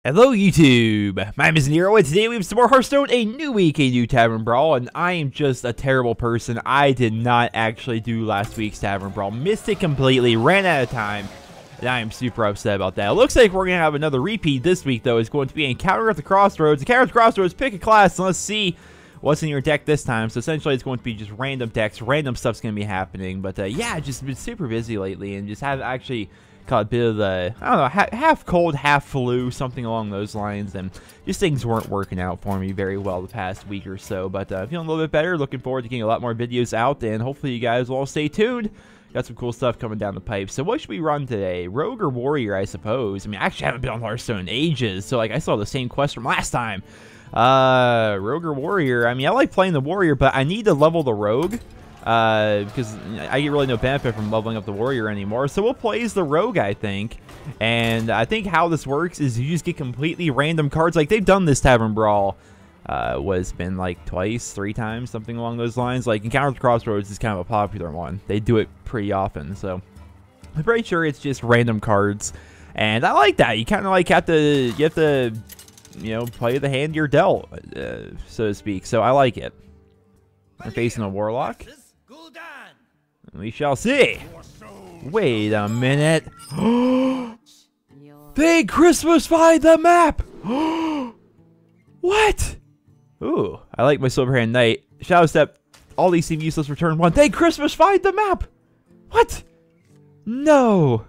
Hello YouTube, my name is Nero, and today we have some more Hearthstone, a new week, a new Tavern Brawl, and I am just a terrible person. I did not actually do last week's Tavern Brawl, missed it completely, ran out of time, and I am super upset about that. It looks like we're going to have another repeat this week, though. It's going to be Encounter at the Crossroads. Encounter at the Crossroads, pick a class, and let's see what's in your deck this time. So essentially it's going to be just random decks, random stuff's going to be happening, but yeah, just been super busy lately, and just haven't actually caught a bit of the, I don't know, half cold, half flu, something along those lines, and just things weren't working out for me very well the past week or so, but feeling a little bit better, looking forward to getting a lot more videos out, and hopefully you guys will all stay tuned. Got some cool stuff coming down the pipe. So what should we run today? Rogue or Warrior, I suppose. I mean, I actually haven't been on Hearthstone in ages, so like I saw the same quest from last time. Rogue or Warrior? I mean, I like playing the Warrior, but I need to level the Rogue. Because I get really no benefit from leveling up the Warrior anymore. So we'll play as the Rogue, I think. And I think how this works is you just get completely random cards. Like, they've done this Tavern Brawl, was been like twice, 3 times, something along those lines. Like, Encounter at the Crossroads is kind of a popular one. They do it pretty often, so I'm pretty sure it's just random cards. And I like that. You kind of like you have to, you know, play the hand you're dealt, so to speak. So I like it. We're facing a Warlock. We shall see. Wait a minute. They Christmas-fied the map. What? Ooh, I like my Silverhand Knight. Shadow Step. All these seem useless for turn 1. They Christmas-fied the map. What? No.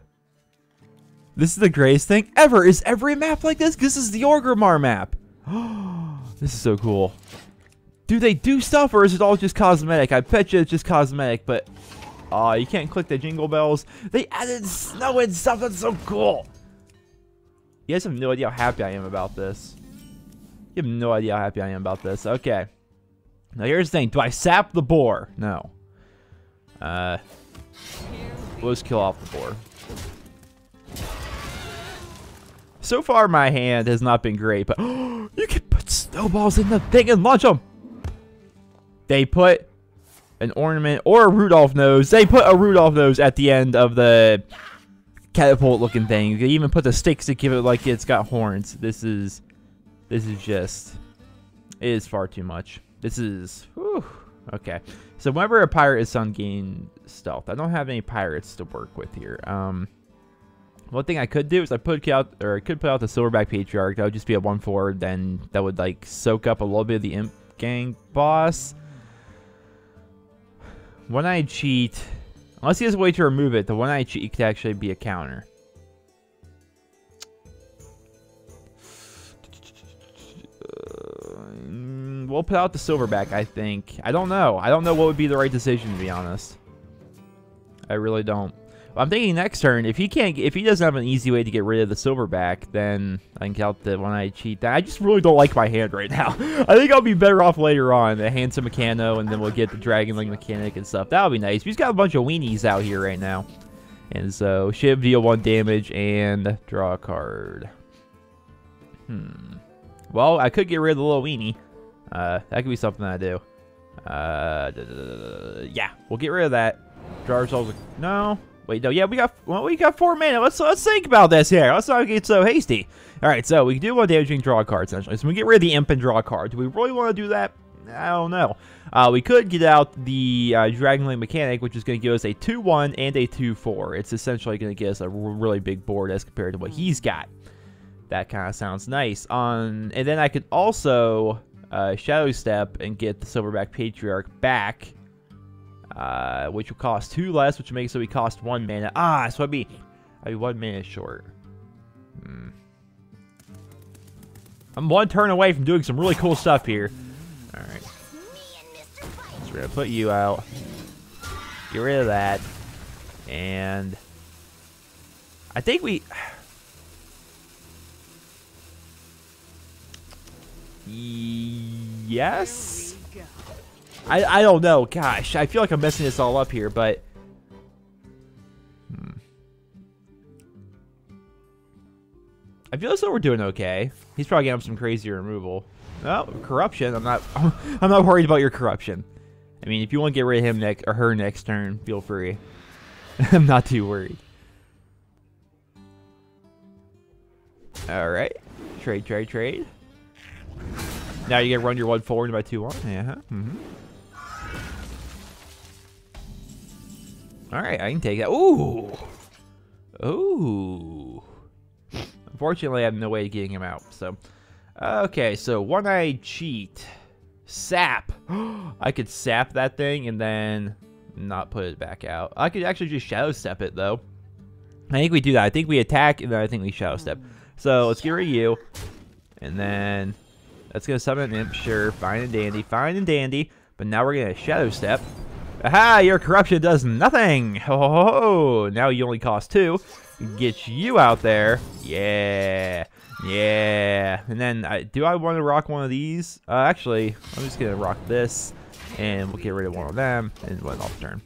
This is the greatest thing ever. Is every map like this? This is the Orgrimmar map. This is so cool. Do they do stuff, or is it all just cosmetic? I bet you it's just cosmetic, but you can't click the jingle bells. They added snow and stuff. That's so cool. You guys have no idea how happy I am about this. You have no idea how happy I am about this. Okay. Now here's the thing. Do I sap the boar? No. We'll just kill off the boar. So far, my hand has not been great, but you can put snowballs in the thing and launch them. They put an ornament or a Rudolph nose. They put a Rudolph nose at the end of the catapult-looking thing. They even put the sticks to give it like it's got horns. This is just, it is far too much. This is, whew, okay. So whenever a pirate is sun, gain stealth. I don't have any pirates to work with here. One thing I could do is I could put out the Silverback Patriarch. That would just be a 1/4. Then that would like soak up a little bit of the Imp Gang boss. One-Eyed Cheat, unless he has a way to remove it, the One-Eyed Cheat could actually be a counter. We'll put out the Silverback, I think. I don't know. I don't know what would be the right decision, to be honest. I really don't. I'm thinking next turn, if he doesn't have an easy way to get rid of the Silverback, then I can count the One-Eyed Cheat. I just really don't like my hand right now. I think I'll be better off later on. The Handsome Mechano, and then we'll get the Dragonling Mechanic and stuff. That'll be nice. We've got a bunch of weenies out here right now. And so, should deal 1 damage and draw a card. Well, I could get rid of the little weenie. That could be something I do. Yeah, we'll get rid of that. Draw ourselves a... No. Wait, no, yeah, we got 4 mana. Let's think about this here. Let's not get so hasty. All right, so we can do 1 damage and draw a card, essentially. So we get rid of the Imp and draw a card. Do we really want to do that? I don't know. We could get out the Dragonling Mechanic, which is going to give us a 2/1 and a 2/4. It's essentially going to give us a really big board as compared to what he's got. That kind of sounds nice. And then I could also Shadow Step and get the Silverback Patriarch back. Which will cost 2 less, which makes it so we cost 1 mana. So I'd be 1 mana short. I'm 1 turn away from doing some really cool stuff here. Alright. So we're going to put you out. Get rid of that. And I think we... Yes? I don't know. Gosh, I feel like I'm messing this all up here, but... I feel as though we're doing okay. He's probably getting some crazy removal. Oh, corruption. I'm not worried about your corruption. I mean, if you want to get rid of him or her next turn, feel free. I'm not too worried. Alright. Trade, trade, trade. Now you get run your 1 forward by 2-1. Yeah. All right, I can take that. Ooh. Ooh. Unfortunately, I have no way of getting him out. So, okay. So one-eyed cheat. Sap. I could sap that thing and then not put it back out. I could actually just shadow step it though. I think we do that. I think we attack and then I think we shadow step. So let's get rid of you. And then that's going to summon an imp. Sure. Fine and dandy. Fine and dandy. But now we're going to shadow step. Aha! Your corruption does nothing. Ho ho ho ho. Now you only cost 2. Get you out there. Yeah. Yeah. And then do I want to rock one of these? Actually, I'm just going to rock this. And we'll get rid of one of them. And one off turn.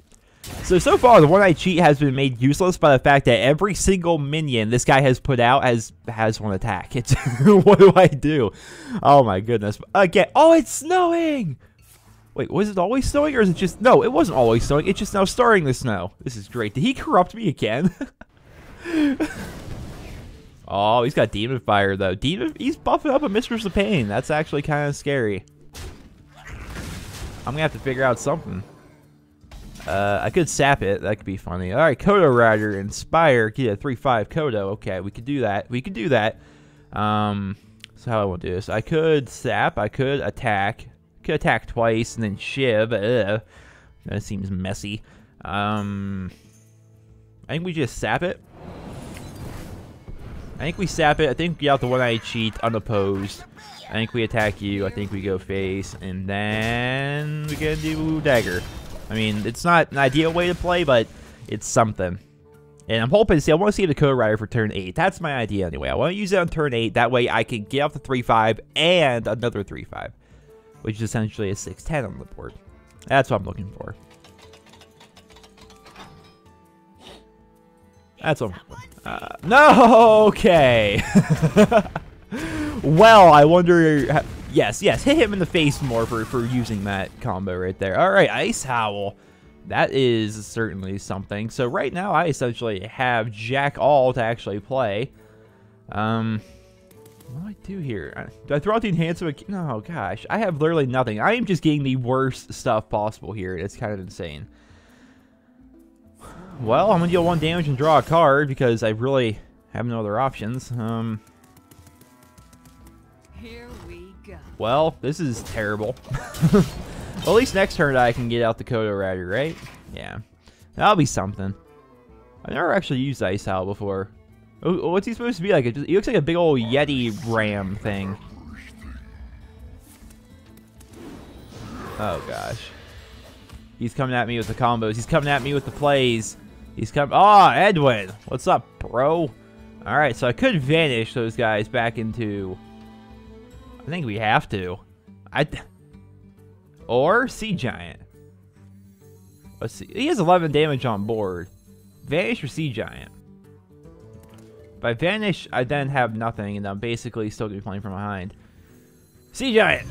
So far, the one-eyed cheat has been made useless by the fact that every single minion this guy has put out has one attack. It's what do I do? Oh my goodness. Again. Oh, it's snowing! Wait, was it always snowing or is it just... No, it wasn't always snowing. It's just now starting to snow. This is great. Did he corrupt me again? Oh, he's got Demon Fire, though. He's buffing up a Mistress of Pain. That's actually kind of scary. I'm going to have to figure out something. I could sap it. That could be funny. All right, Kodo Rider, Inspire. Get a 3/5 Kodo. Okay, we could do that. We could do that. So how I want to do this? I could sap. I could attack. Could attack twice and then shiv. Ugh. That seems messy. I think we just sap it. I think we sap it. I think we get out the one-eyed cheat unopposed. I think we attack you. I think we go face. And then we can do dagger. I mean, it's not an ideal way to play, but it's something. And I'm hoping to see, I want to see the Kodo Rider for turn 8. That's my idea anyway. I want to use it on turn 8. That way I can get off the 3/5 and another 3/5. Which is essentially a 6/10 on the board. That's what I'm looking for. That's what I'm no, okay. Well, I wonder... Yes, hit him in the face more for using that combo right there. All right, Ice Howl. That is certainly something. So right now, I essentially have Jack All to actually play. What do I do here? Do I throw out the enhancement? No, gosh. I have literally nothing. I am just getting the worst stuff possible here. It's kind of insane. Well, I'm going to deal 1 damage and draw a card because I really have no other options. Here we go. Well, this is terrible. Well, at least next turn I can get out the Kodo Rider, right? Yeah. That'll be something. I've never actually used Ice Howl before. Oh, what's he supposed to be like? He looks like a big old Yeti ram thing. Oh, gosh. He's coming at me with the combos. He's coming at me with the plays. He's coming... Oh, Edwin! What's up, bro? Alright, so I could vanish those guys back into... I think we have to. Or Sea Giant. Let's see. He has 11 damage on board. Vanish or Sea Giant? If I vanish, I then have nothing, and I'm basically still going to be playing from behind. Sea Giant!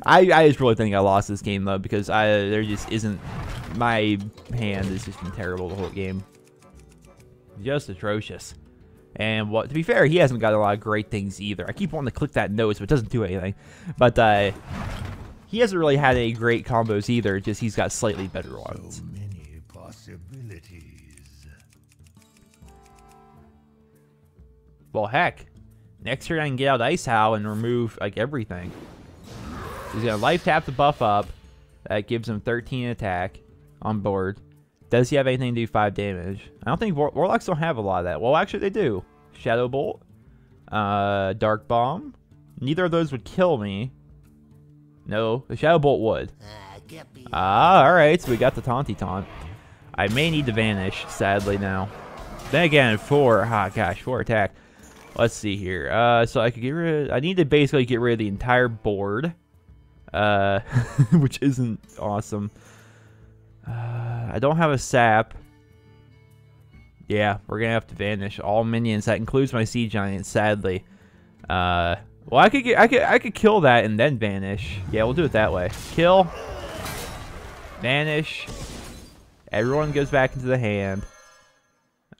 I just really think I lost this game, though, because there just isn't... My hand has just been terrible the whole game. Just atrocious. And to be fair, he hasn't got a lot of great things either. I keep wanting to click that nose, but it doesn't do anything. But he hasn't really had any great combos either, just he's got slightly better ones. So many possibilities. Well, heck. Next turn I can get out Ice Howl and remove, like, everything. He's going to life tap the buff up. That gives him 13 attack on board. Does he have anything to do 5 damage? I don't think Warlocks don't have a lot of that. Well, actually they do. Shadow Bolt. Dark Bomb. Neither of those would kill me. No, the Shadow Bolt would. Alright, so we got the Taunty Taunt. I may need to vanish, sadly, now. Then again, 4 attack. Let's see here. So I could get rid of... I need to basically get rid of the entire board. Which isn't awesome. I don't have a sap. Yeah, we're gonna have to vanish all minions. That includes my Sea Giant, sadly. Well, I could kill that and then vanish. Yeah, we'll do it that way. Kill, vanish. Everyone goes back into the hand.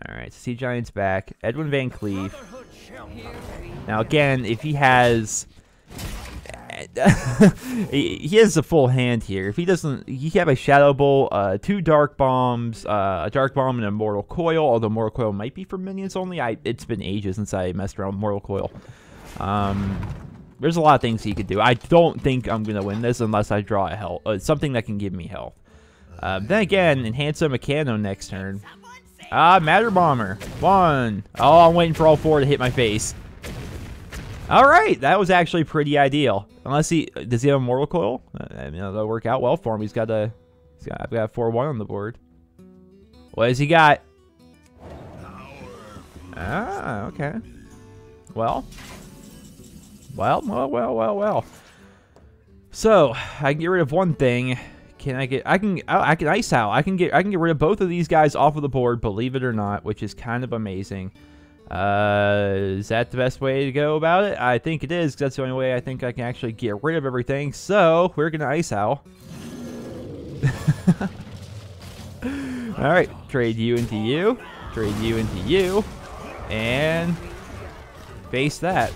Alright, so Sea Giant's back. Edwin Van Cleef. Now again, if he has... he has a full hand here. If he doesn't... He have a Shadow Bolt, 2 Dark Bombs, a Dark Bomb, and a Mortal Coil. Although Mortal Coil might be for minions only. It's been ages since I messed around with Mortal Coil. There's a lot of things he could do. I don't think I'm going to win this unless I draw a health. Something that can give me health. Then again, enhance a Meccano next turn. Matter Bomber. 1. Oh, I'm waiting for all 4 to hit my face. Alright, that was actually pretty ideal. Unless he... Does he have a Mortal Coil? I mean, that'll work out well for him. I've got 4-1 on the board. What has he got? Okay. Well. So, I can get rid of one thing. I can Ice Howl. I can get rid of both of these guys off of the board, believe it or not, which is kind of amazing. Is that the best way to go about it? I think it is, 'cause that's the only way I think I can actually get rid of everything. So, we're gonna Ice Howl. Alright, trade you into you. Trade you into you. And face that.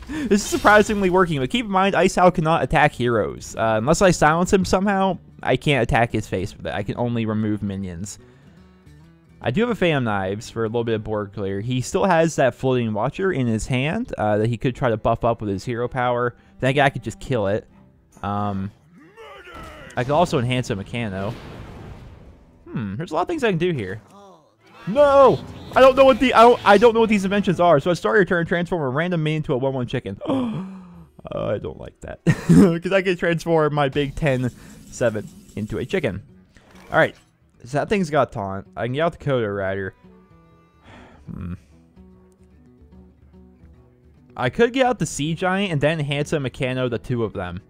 This is surprisingly working, but keep in mind, Ice Howl cannot attack heroes. Unless I silence him somehow, I can't attack his face with it. I can only remove minions. I do have a Phantom Knives for a little bit of board clear. He still has that Floating Watcher in his hand that he could try to buff up with his hero power. Then again, I could just kill it. I could also enhance a Meccano. There's a lot of things I can do here. No! I don't know what I don't know what these inventions are. So at start your turn, transform a random minion into a 1/1 chicken. I don't like that. Because I can transform my big 10/7 into a chicken. Alright. So that thing's got taunt. I can get out the Kodo Rider. I could get out the Sea Giant and then enhance a Meccano, the 2 of them.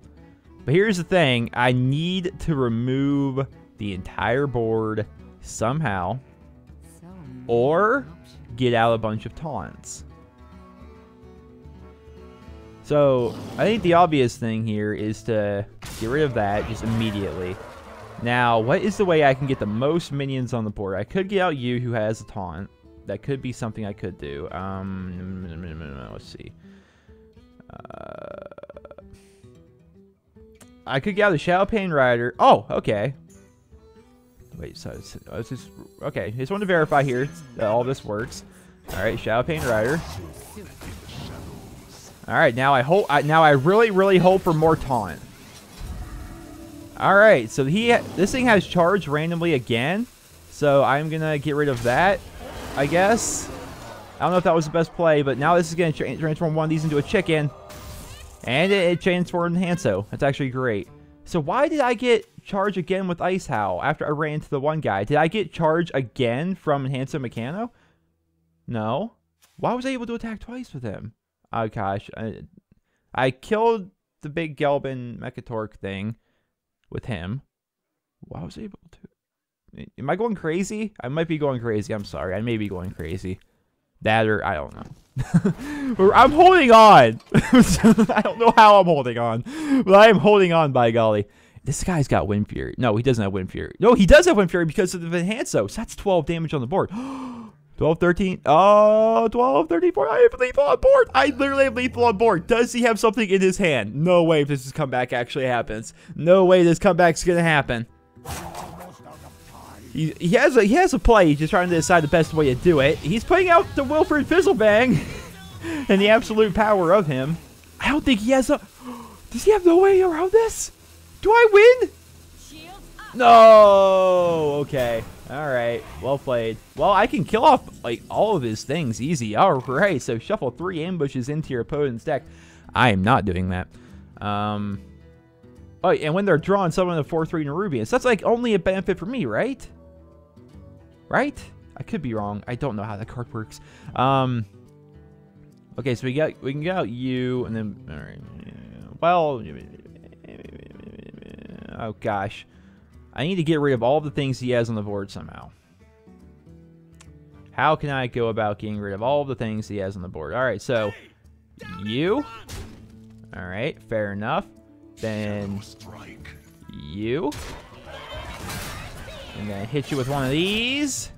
But here's the thing. I need to remove the entire board somehow. Or get out a bunch of taunts. So, I think the obvious thing here is to get rid of that just immediately. Now, what is the way I can get the most minions on the board? I could get out you, who has a taunt. That could be something I could do. Let's see. I could get out the Shadow Pain Rider. Oh, okay. Wait, so it's just okay. Just want to verify here that all this works. All right, Shadow Pain Rider. All right, now I hope. Now I really hope for more taunt. All right, so this thing has charge randomly again, so I'm gonna get rid of that, I guess. I don't know if that was the best play, but now this is gonna transform one of these into a chicken, and it transformed Hanso. That's actually great. So why did I get charge again with Ice Howl after I ran into the one guy? Did I get charge again from Enhance a Meccano? No. Why was I able to attack twice with him? Oh gosh. I killed the big Gelbin Mechatork thing with him. Why was I able to? Am I going crazy? I might be going crazy. I'm sorry. I may be going crazy. That or I don't know. I'm holding on. I don't know how I'm holding on, but I am holding on, by golly. This guy's got Wind Fury. No, he doesn't have Wind Fury. No, he does have Wind Fury because of the Enhanso. So that's 12 damage on the board. 12, 13. Oh, 12, 13, 14. I have lethal on board. I literally have lethal on board. Does he have something in his hand? No way if this comeback actually happens. No way this comeback's going to happen. He has a play. He's just trying to decide the best way to do it. He's putting out the Wilfred Fizzlebang and the absolute power of him. I don't think he has a... Does he have no way around this? Do I win? No. Okay. All right. Well played. Well, I can kill off like all of his things easy. All right. So shuffle 3 ambushes into your opponent's deck. I am not doing that. Oh, and when they're drawn, summon a 4/3 Nerubian. So that's like only a benefit for me, right? Right? I could be wrong. I don't know how that card works. Okay, so we can get out you, and then all right. Well, oh gosh, I need to get rid of all the things he has on the board somehow. How can I go about getting rid of all the things he has on the board? All right, so you. All right, fair enough. Then you. And then hit you with one of these.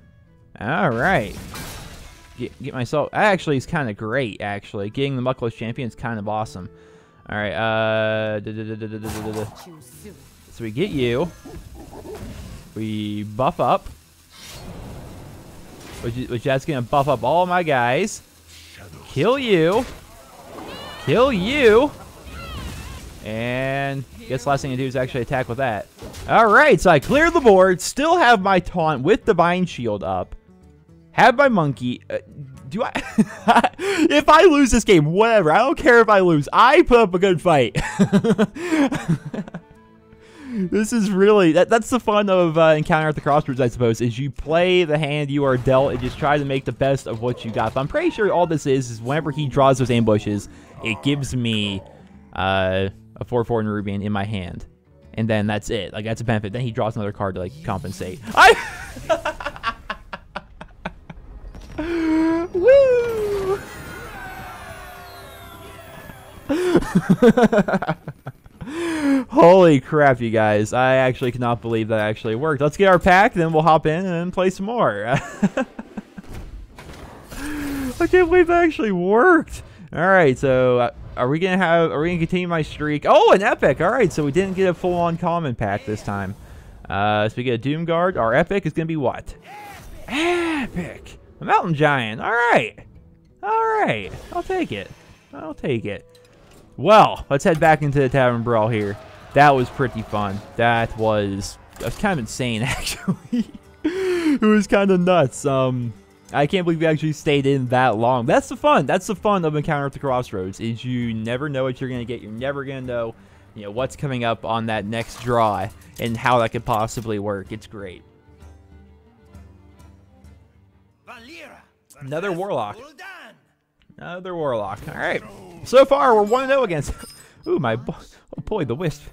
All right. Get myself... Actually, it's kind of great, actually. Getting the Muckless Champion is kind of awesome. All right. So we get you. We buff up. Which that's going to buff up all my guys. Kill you. Kill you. And I guess the last thing to do is actually attack with that. All right, so I cleared the board. Still have my taunt with Divine Shield up. Have my monkey. Do I? If I lose this game, whatever. I don't care if I lose. I put up a good fight. This is really... That's the fun of Encounter at the Crossroads, I suppose, is you play the hand you are dealt and just try to make the best of what you got. But I'm pretty sure all this is whenever he draws those ambushes, it gives me a 4/4 Nerubian in my hand. And then that's it. Like, that's a benefit. Then he draws another card to, like, compensate. Woo! Holy crap, you guys. I actually cannot believe that actually worked. Let's get our pack, then we'll hop in and play some more. I can't believe that actually worked. Alright, so are we gonna continue my streak? Oh, an epic! Alright, so we didn't get a full-on common pack this time. So we get a Doomguard. Our epic is gonna be what? Epic! A Mountain Giant. Alright. Alright. I'll take it. I'll take it. Well, let's head back into the Tavern Brawl here. That was pretty fun. That was kind of insane, actually. It was kind of nuts. I can't believe we actually stayed in that long. That's the fun. That's the fun of Encounter at the Crossroads, is you never know what you're going to get. You're never going to know, what's coming up on that next draw and how that could possibly work. It's great. Another Warlock. Another Warlock. All right. So far, we're 1-0 against... Ooh, oh boy, the Wisp.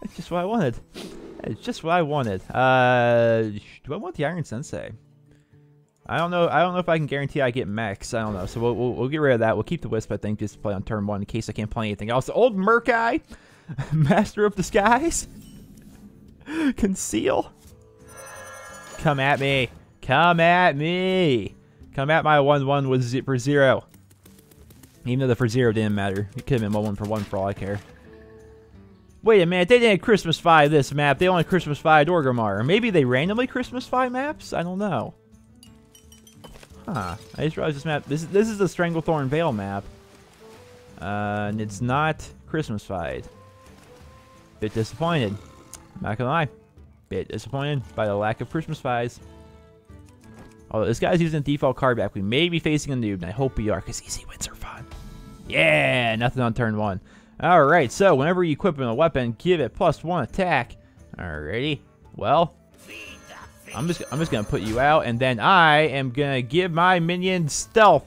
That's just what I wanted. That's just what I wanted. Do I want the Iron Sensei? I don't know. I don't know if I can guarantee I get mechs. I don't know. So we'll get rid of that. We'll keep the Wisp, I think, just to play on turn 1 in case I can't play anything else. Old Murkai, Master of Disguise. Conceal. Come at me. Come at me. Come at my 1/1 for 0. Even though the for 0 didn't matter. It could have been 1/1 for 1 for all I care. Wait a minute. They didn't Christmas-fy this map. They only Christmas-fied Orgrimmar. Or maybe they randomly Christmas-fy maps? I don't know. Huh. I just realized this map... This is the Stranglethorn Vale map. And it's not Christmas-fied. Bit disappointed. Not gonna lie. Bit disappointed by the lack of Christmas-fies. Although this guy's using a default card back, we may be facing a noob, and I hope we are, because easy wins are fun. Yeah, nothing on turn 1. Alright, so whenever you equip a weapon, give it +1 attack. Alrighty. Well, I'm just gonna put you out, and then I am gonna give my minions stealth.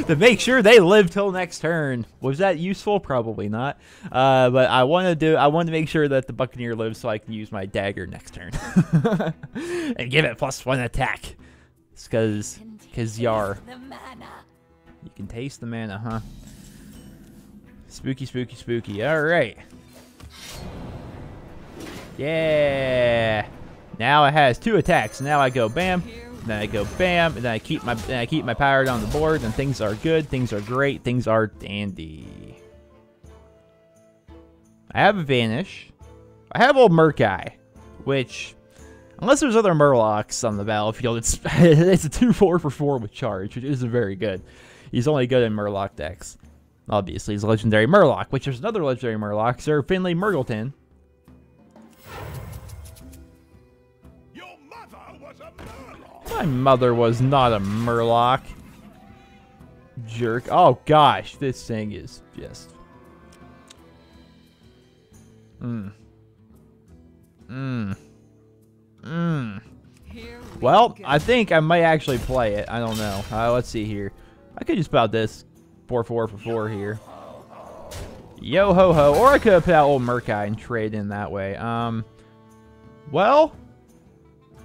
To make sure they live till next turn. Was that useful? Probably not. But I want to make sure that the Buccaneer lives so I can use my dagger next turn. And give it +1 attack. It's cause yar. You can taste the mana, huh? Spooky, spooky, spooky. Alright. Yeah. Now it has 2 attacks. Now I go bam. Then I go bam, and then I keep my power down the board, and things are good, things are great, things are dandy. I have a Vanish. I have old Murkai, which, unless there's other Murlocs on the battlefield, it's a 2/4 for 4 with charge, which isn't very good. He's only good in Murloc decks. Obviously, he's a legendary Murloc, which there's another legendary Murloc, Sir Finley Murgleton. My mother was not a Murloc. Jerk. Oh gosh, this thing is just... Well, I think I might actually play it. I don't know. Let's see here. I could just put out this 4/4 for 4 here. Yo ho ho. Or I could have put out old Murkai and trade in that way. Well...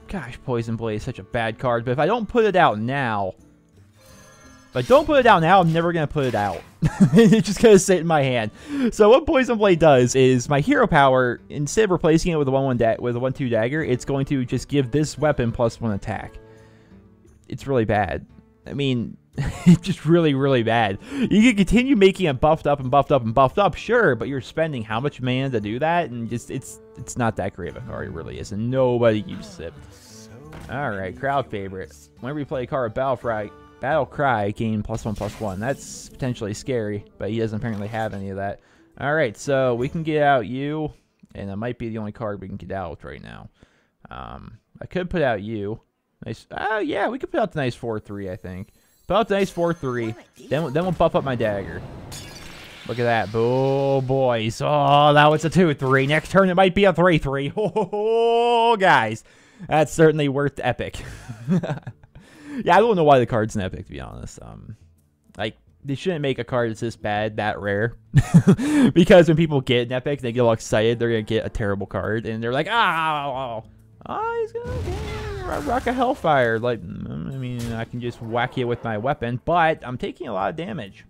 Gosh, Poison Blade is such a bad card, but if I don't put it out now, But don't put it out now. I'm never going to put it out. It's just going to sit in my hand. So what Poison Blade does is my hero power, instead of replacing it with a 1/2 dagger, it's going to just give this weapon +1 attack. It's really bad. I mean, it's just really, really bad. You can continue making it buffed up and buffed up and buffed up, sure, but you're spending how much mana to do that? And just it's not that great of a card. It really is. And nobody uses it. Alright, crowd favorite. Whenever you play a card with Battle Cry, gain +1/+1. That's potentially scary, but he doesn't apparently have any of that. Alright, so we can get out you, and it might be the only card we can get out with right now. I could put out you. Nice. Oh, yeah, we could put out the nice 4/3, I think. Put out the nice 4/3. Then we'll buff up my dagger. Look at that. Oh, boys. Oh, that was a 2/3. Next turn, it might be a 3/3. Oh, guys. That's certainly worth epic. Yeah, I don't know why the card's an epic, to be honest. Like, they shouldn't make a card that's this bad, that rare. Because when people get an epic, they get all excited. They're going to get a terrible card. And they're like, oh, he's going to rock a Hellfire. Like, I mean, I can just whack you with my weapon. But I'm taking a lot of damage.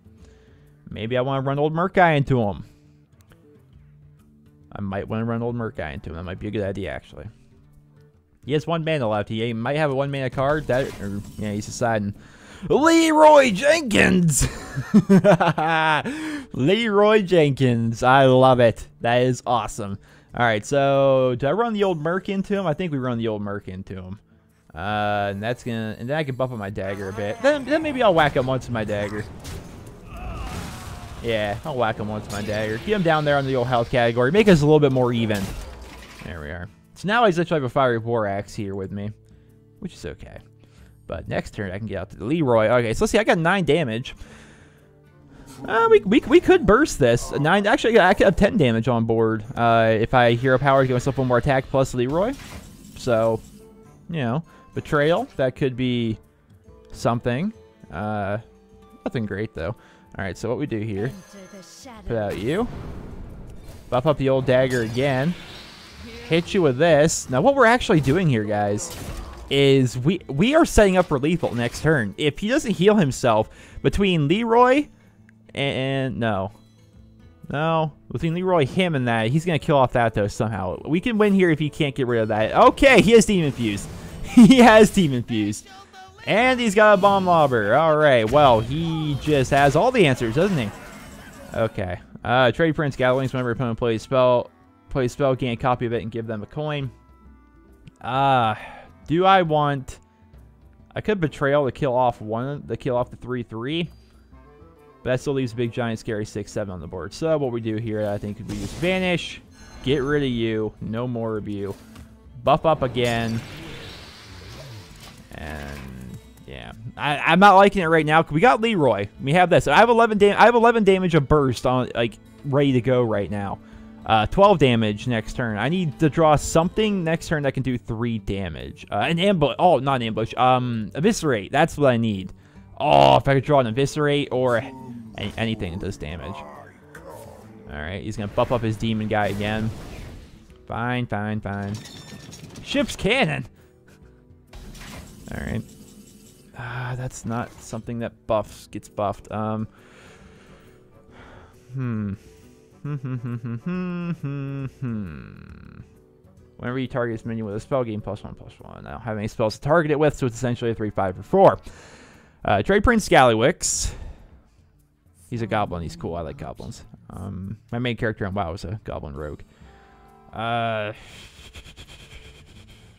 Maybe I want to run Old Merc Guy into him. I might want to run Old Merc Guy into him. That might be a good idea, actually. He has 1 mana left. He might have a 1 mana card. Yeah, he's deciding. Leroy Jenkins! Leroy Jenkins. I love it. That is awesome. Alright, so do I run the Old Merc into him? I think we run the Old Merc into him. And that's gonna. And then I can buff up my dagger a bit. Then maybe I'll whack him once with my dagger. Yeah, I'll whack him once with my dagger. Get him down there on the old health category. Make us a little bit more even. There we are. So now I actually have a Fiery War Axe here with me, which is okay. But next turn I can get out to the Leroy. Okay, so let's see. I got 9 damage. We could burst this. 9. Actually, I could have 10 damage on board if I hero power, give myself 1 more attack plus Leroy. So, you know, Betrayal. That could be something. Nothing great though. All right, so what we do here? Put out you. Buff up the old dagger again. Hit you with this. Now, what we're actually doing here, guys, is we are setting up for lethal next turn. If he doesn't heal himself between Leroy and between Leroy, him, and that, he's gonna kill off that though somehow. We can win here if he can't get rid of that. Okay, he has Demon Fused. He has Demon Fused, and he's got a Bomb Lobber. All right, well, he just has all the answers, doesn't he? Okay. Trade Prince Gatherings. Whenever opponent plays spell, gain a copy of it, and give them a coin. Do I want? I could Betrayal to kill off the 3/3, but that still leaves a big giant scary 6/7 on the board. So what we do here, I think, we use Vanish, get rid of you, no more of you, buff up again, and yeah, I'm not liking it right now. We got Leroy. We have this. I have 11 damage of burst on, like, ready to go right now. 12 damage next turn. I need to draw something next turn that can do 3 damage. An ambush. Oh, not an ambush. Eviscerate. That's what I need. Oh, if I could draw an Eviscerate or anything that does damage. Alright, he's going to buff up his demon guy again. Fine, fine, fine. Ship's Cannon. Alright. That's not something that gets buffed. Whenever you target this minion with a spell, gain +1/+1. I don't have any spells to target it with, so it's essentially a 3/5 for 4. Trade Prince Scallywix. He's a goblin. He's cool. I like goblins. My main character on WoW is a goblin rogue.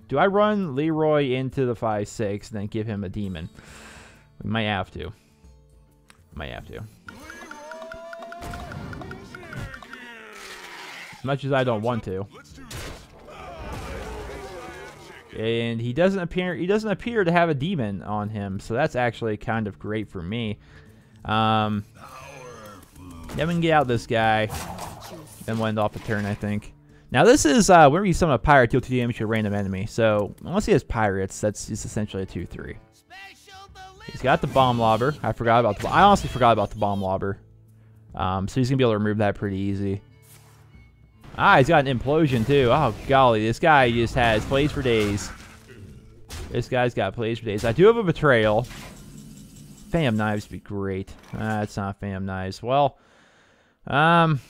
Do I run Leroy into the 5/6 and then give him a demon? We might have to. Might have to. As much as I don't want to. And he doesn't appear to have a demon on him, so that's actually kind of great for me. Then we can get out this guy. Then we'll end off the turn, I think. Now this is whenever you summon a pirate, deal 2 damage to a random enemy. So unless he has pirates, that's just essentially a 2/3. He's got the Bomb Lobber. I honestly forgot about the Bomb Lobber. So he's gonna be able to remove that pretty easy. He's got an Implosion too. Oh golly, this guy just has plays for days. This guy's got plays for days. I do have a Betrayal. Fam Knives would be great. It's not Fam Knives. Well, that's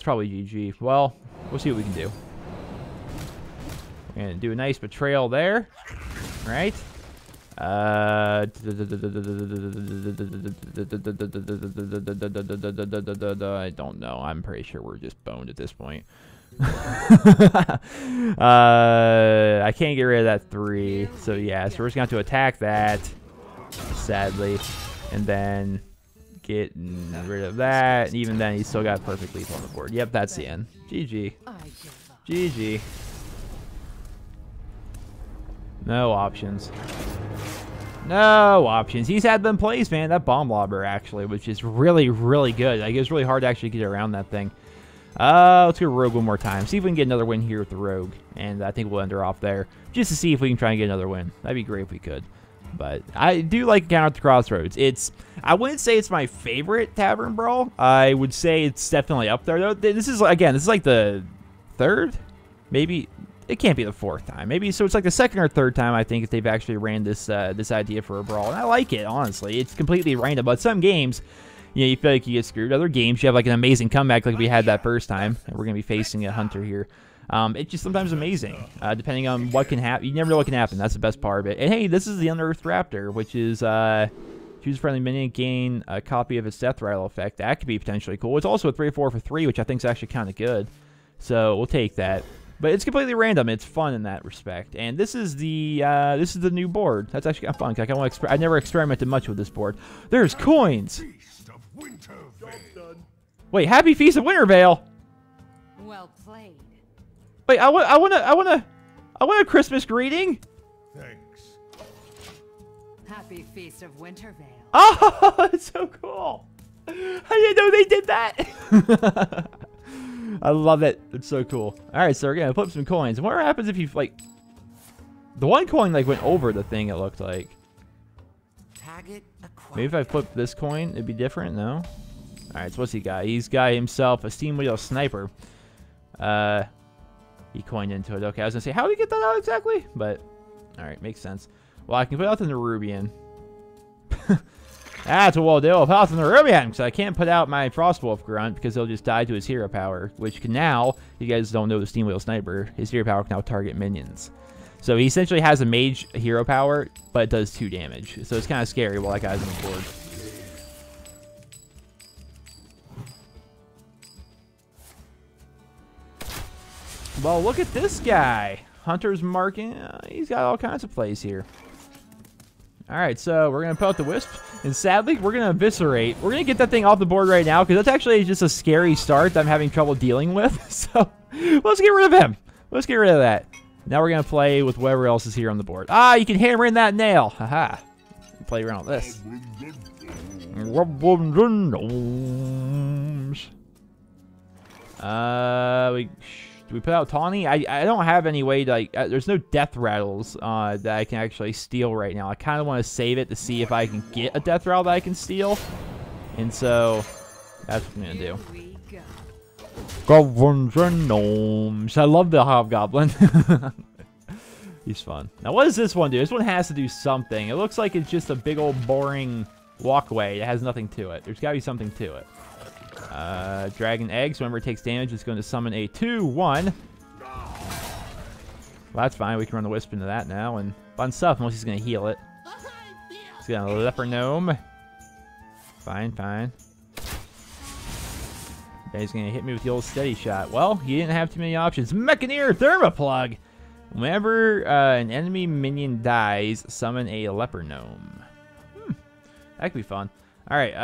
probably GG. Well, we'll see what we can do. We're going to do a nice betrayal there. Right? I don't know. I'm pretty sure we're just boned at this point. I can't get rid of that 3. So yeah, so we're just going to have to attack that, sadly, and then get rid of that. And even then, he's still got perfect lethal on the board. Yep, that's the end. GG. GG. No options. No options. He's had them plays, man. That bomb lobber, actually, which is really, really good. Like, it was really hard to actually get around that thing. Let's go Rogue one more time. See if we can get another win here with the Rogue. And I think we'll end her off there. Just to see if we can try and get another win. That'd be great if we could. But I do like Encounter at the Crossroads. I wouldn't say it's my favorite Tavern Brawl. I would say it's definitely up there, though. This is like the 3rd? Maybe... It can't be the 4th time. Maybe, so it's like the 2nd or 3rd time, I think, if they've actually ran this this idea for a brawl. And I like it, honestly. It's completely random. But some games, you know, you feel like you get screwed. Other games, you have like an amazing comeback like we had that first time. And we're going to be facing a Hunter here. It's just sometimes amazing, depending on what can happen. You never know what can happen. That's the best part of it. And hey, this is the Unearthed Raptor, which is choose a friendly minion, gain a copy of its death rattle effect. That could be potentially cool. It's also a 3/4 for 3, which I think is actually kind of good. So we'll take that. But it's completely random. It's fun in that respect. And this is the new board. That's actually kind of fun. Like I never experimented much with this board. There's coins. Feast of Winterveil. Wait, Happy Feast of Winterveil. Well played. Wait, I want a Christmas greeting. Thanks. Happy Feast of Winterveil. Oh, it's so cool. I didn't know they did that. I love it. It's so cool. All right, so we're gonna flip some coins. And what happens if you like? The one coin like went over the thing. It looked like. Maybe if I flip this coin, it'd be different. No. All right. So what's he got? He's got himself a Steam Wheel Sniper. He coined into it. Okay, I was gonna say how do we get that out exactly? But all right, makes sense. Well, I can put out the Nerubian. That's what we'll do. I'll put out the Nerubian, because I can't put out my Frostwolf Grunt, because he'll just die to his hero power, which can now, you guys don't know the Steam Wheel Sniper, his hero power can now target minions. So he essentially has a mage hero power, but it does 2 damage. So it's kind of scary while that guy's on the board. Well, look at this guy. Hunter's marking. He's got all kinds of plays here. Alright, so we're going to put out the Wisp, and sadly, we're going to Eviscerate. We're going to get that thing off the board right now, because that's actually just a scary start that I'm having trouble dealing with. So, let's get rid of him. Let's get rid of that. Now we're going to play with whatever else is here on the board. Ah, you can hammer in that nail. Haha. Play around with this. Do we put out Tawny? I don't have any way to, like, there's no death rattles that I can actually steal right now. I kind of want to save it to see if I can get a death rattle that I can steal. And so, that's what I'm going to do. Goblins and gnomes. I love the Hobgoblin. He's fun. Now, what does this one do? This one has to do something. It looks like it's just a big old boring walkway. It has nothing to it. There's got to be something to it. Dragon Eggs. Whenever it takes damage, it's going to summon a 2/1. Well, that's fine. We can run the Wisp into that now and fun stuff, unless he's going to heal it. He's got a Leper Gnome. Fine, fine. Then he's going to hit me with the old Steady Shot. Well, he didn't have too many options. Mechaneer Thermoplug. Whenever an enemy minion dies, summon a Leper Gnome. That could be fun. Alright,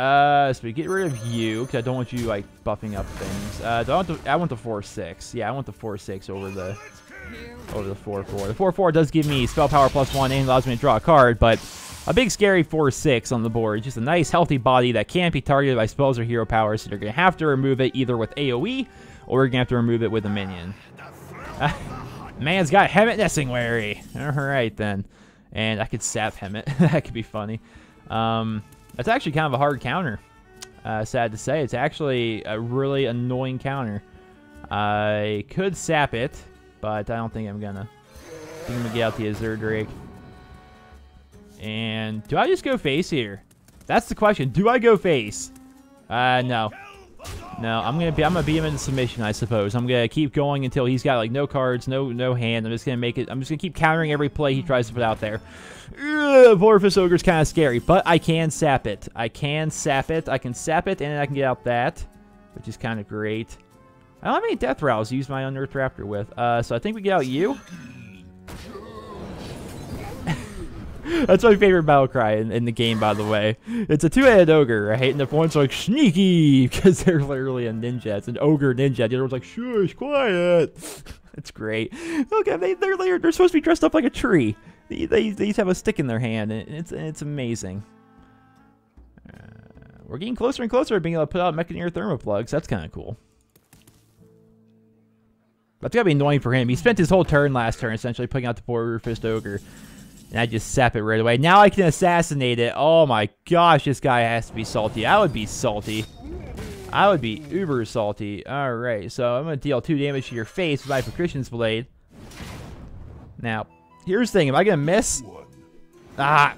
so we get rid of you, because I don't want you, like, buffing up things. I want the 4/6. Yeah, I want the 4/6 over the 4/4. The 4/4 does give me spell power +1 and allows me to draw a card, but a big scary 4/6 on the board. Just a nice, healthy body that can't be targeted by spells or hero powers, so you're going to have to remove it either with AoE, or you're going to have to remove it with a minion. Man's got Hemet Nessingwary. Alright, then. And I could sap Hemet. That could be funny. That's actually kind of a hard counter. Sad to say. It's actually a really annoying counter. I could sap it, but I don't think I'm gonna. I think I'm gonna get out the Azure Drake. And do I just go face here? That's the question. Do I go face? No. No, I'm gonna beat him into submission, I suppose. I'm gonna keep going until he's got like no cards, no hand. I'm just gonna keep countering every play he tries to put out there. Vorfist Ogre's kind of scary, but I can sap it. I can sap it, and I can get out that, which is kind of great. I don't have any death rattles to use my Unearthed Raptor with, so I think we get out you. That's my favorite battle cry in the game, by the way. It's a two-headed ogre, right? And the one's like, sneaky, because they're literally a ninja. It's an ogre ninja. The other one's like, shush, quiet. It's great. Okay, they're supposed to be dressed up like a tree. They each have a stick in their hand, and it's amazing. We're getting closer and closer to being able to put out Mechaneer Thermoplugs. That's kind of cool. That's gotta be annoying for him. He spent his whole turn last turn essentially putting out the Vorfist Ogre. And I just sap it right away. Now I can assassinate it. Oh my gosh, this guy has to be salty. I would be salty. I would be uber salty. Alright, so I'm going to deal 2 damage to your face with my Patrician's Blade. Now, here's the thing. Am I going to miss? Ah!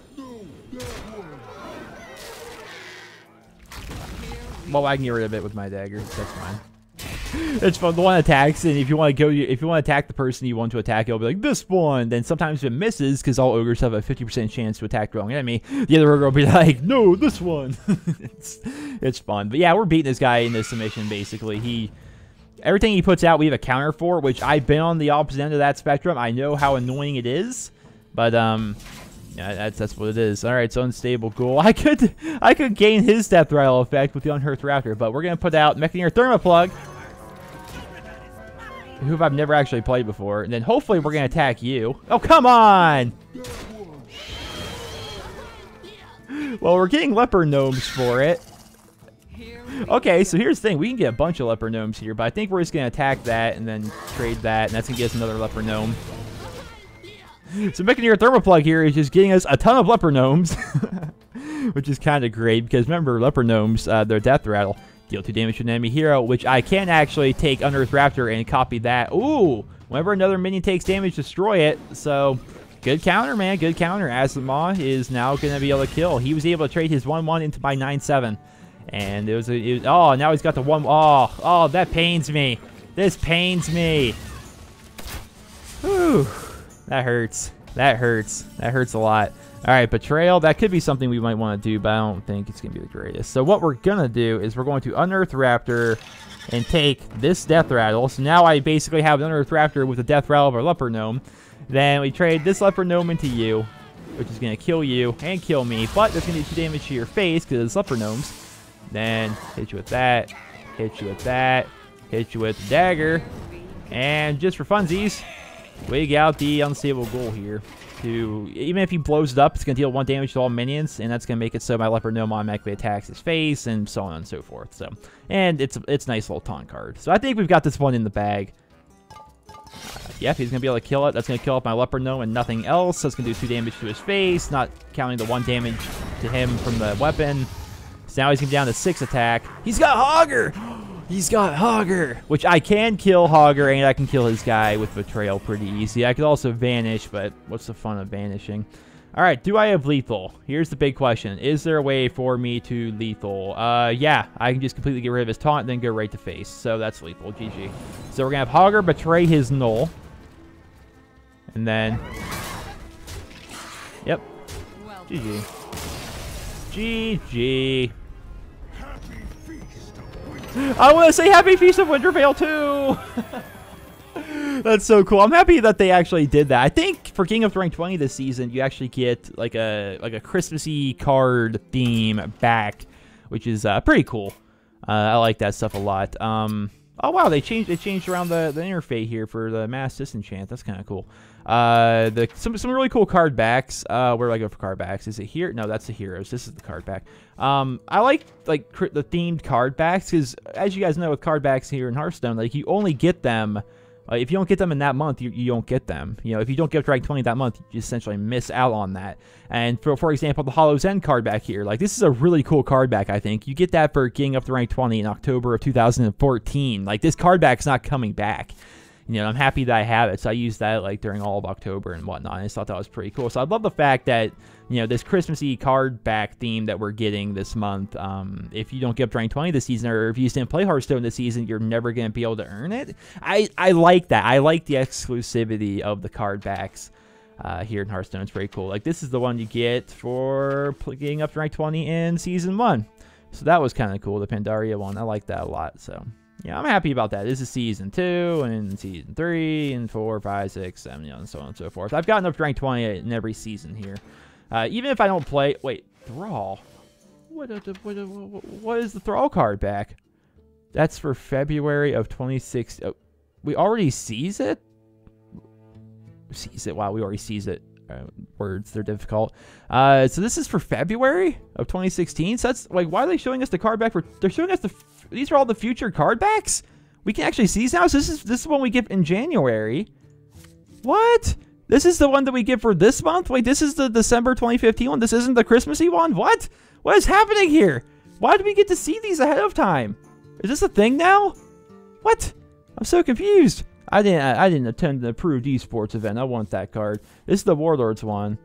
Well, I can get rid of it with my dagger. That's fine. It's fun. The one attacks, and if you want to attack the person you want to attack, it'll be like this one. Then sometimes if it misses, because all ogres have a 50% chance to attack the wrong enemy, the other ogre will be like, no, this one. it's fun. But yeah, we're beating this guy in this submission. Basically, everything he puts out, we have a counter for, which I've been on the opposite end of that spectrum. I know how annoying it is, but yeah, that's what it is. All right, so unstable ghoul. I could gain his death rattle effect with the Unearthed Raptor, but we're gonna put out Mechaneer Thermoplug, who I've never actually played before, and then hopefully we're gonna attack you. Oh, come on! Well, we're getting leper gnomes for it. Okay, so here's the thing. We can get a bunch of leper gnomes here, but I think we're just gonna attack that and then trade that, and that's gonna get us another leper gnome. So Mechaneer Thermoplug here is just getting us a ton of leper gnomes, which is kind of great because remember, leper gnomes, their death rattle. Deal 2 damage to an enemy hero, which I can actually take Unearthed Raptor and copy that. Ooh, whenever another minion takes damage, destroy it. So, good counter, man. Good counter. Azamaw is now going to be able to kill. He was able to trade his 1-1 into my 9-7. And it was oh, now he's got the 1. Oh, that pains me. This pains me. Whew. That hurts. That hurts. That hurts a lot. All right, Betrayal. That could be something we might want to do, but I don't think it's going to be the greatest. So what we're going to do is we're going to Unearthed Raptor and take this Death Rattle. So now I basically have an Unearthed Raptor with a Death Rattle of our Leper Gnome. Then we trade this Leper Gnome into you, which is going to kill you and kill me. But that's going to do 2 damage to your face because it's Leper Gnomes. Then hit you with that, hit you with that, hit you with the dagger. And just for funsies, we got the Unstable Ghoul here. Even if he blows it up, it's going to deal 1 damage to all minions, and that's going to make it so my Leper Gnome automatically attacks his face, and so on and so forth. So, and it's a nice little taunt card. So I think we've got this one in the bag. Yep, he's going to be able to kill it. That's going to kill off my Leper Gnome and nothing else. That's going to do 2 damage to his face, not counting the 1 damage to him from the weapon. So now he's going to be down to 6 attack. He's got Hogger! He's got Hogger, which I can kill Hogger, and I can kill his guy with Betrayal pretty easy. I could also vanish, but what's the fun of vanishing? All right, do I have lethal? Here's the big question. Is there a way for me to lethal? Yeah, I can just completely get rid of his taunt and then go right to face. So that's lethal, GG. So we're going to have Hogger betray his null. And then... Yep. GG. GG. I want to say Happy Feast of Wintervale too! That's so cool. I'm happy that they actually did that. I think for King of Rank 20 this season, you actually get like a Christmassy card theme back, which is pretty cool. I like that stuff a lot. Oh wow, they changed around the interface here for the Mass Disenchant. That's kind of cool. Some really cool card backs. Where do I go for card backs? Is it here? No, that's the heroes. This is the card back. I like the themed card backs because, as you guys know, with card backs here in Hearthstone, like you only get them. If you don't get them in that month, you don't get them. You know, if you don't get rank 20 that month, you essentially miss out on that. And for example, the Hollow's End card back here, like this is a really cool card back. I think you get that for getting up to rank 20 in October of 2014. Like this card back's not coming back. you know, I'm happy that I have it. So I used that like during all of October and whatnot. I just thought that was pretty cool. So I love the fact that, you know, this Christmassy card back theme that we're getting this month. If you don't get up to rank 20 this season, or if you didn't play Hearthstone this season, you're never going to be able to earn it. I like that. I like the exclusivity of the card backs here in Hearthstone. It's pretty cool. Like, this is the one you get for getting up to rank 20 in Season 1. So that was kind of cool, the Pandaria one. I like that a lot. So, yeah, I'm happy about that. This is Season 2 and Season 3 and 4, 5, 6, 7, you know, and so on and so forth. I've gotten up to rank 20 in every season here. Even if I don't play... Wait, Thrall? What is the Thrall card back? That's for February of 26... Oh, we already sees it? Sees it. Wow, we already sees it. Words, they're difficult. So this is for February of 2016. So that's like, why are they showing us the card back for? They're showing us these are all the future card backs. We can actually see these now. So this is the one we get in January. What? This is the one that we get for this month? Wait, this is the December 2015 one. This isn't the Christmassy one. What? What is happening here? Why do we get to see these ahead of time? Is this a thing now? What? I'm so confused. I didn't attend the approved esports event. I want that card. This is the Warlords one.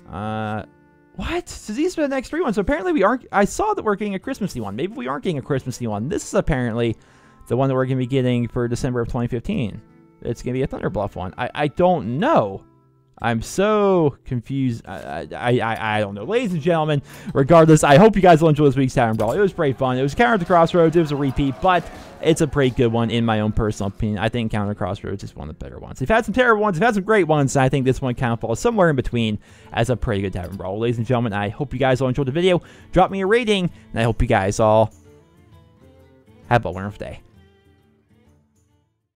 What? So these are the next 3 ones. So apparently we aren't... I saw that we're getting a Christmassy one. Maybe we aren't getting a Christmassy one. This is apparently the one that we're going to be getting for December of 2015. It's going to be a Thunderbluff one. I don't know. I'm so confused. I don't know. Ladies and gentlemen, regardless, I hope you guys will enjoy this week's Tavern Brawl. It was pretty fun. It was Counter to Crossroads. It was a repeat, but it's a pretty good one in my own personal opinion. I think Counter Crossroads is one of the better ones. They've had some terrible ones. They've had some great ones, and I think this one kind of falls somewhere in between as a pretty good Tavern Brawl. Ladies and gentlemen, I hope you guys all enjoyed the video. Drop me a rating, and I hope you guys all have a wonderful day.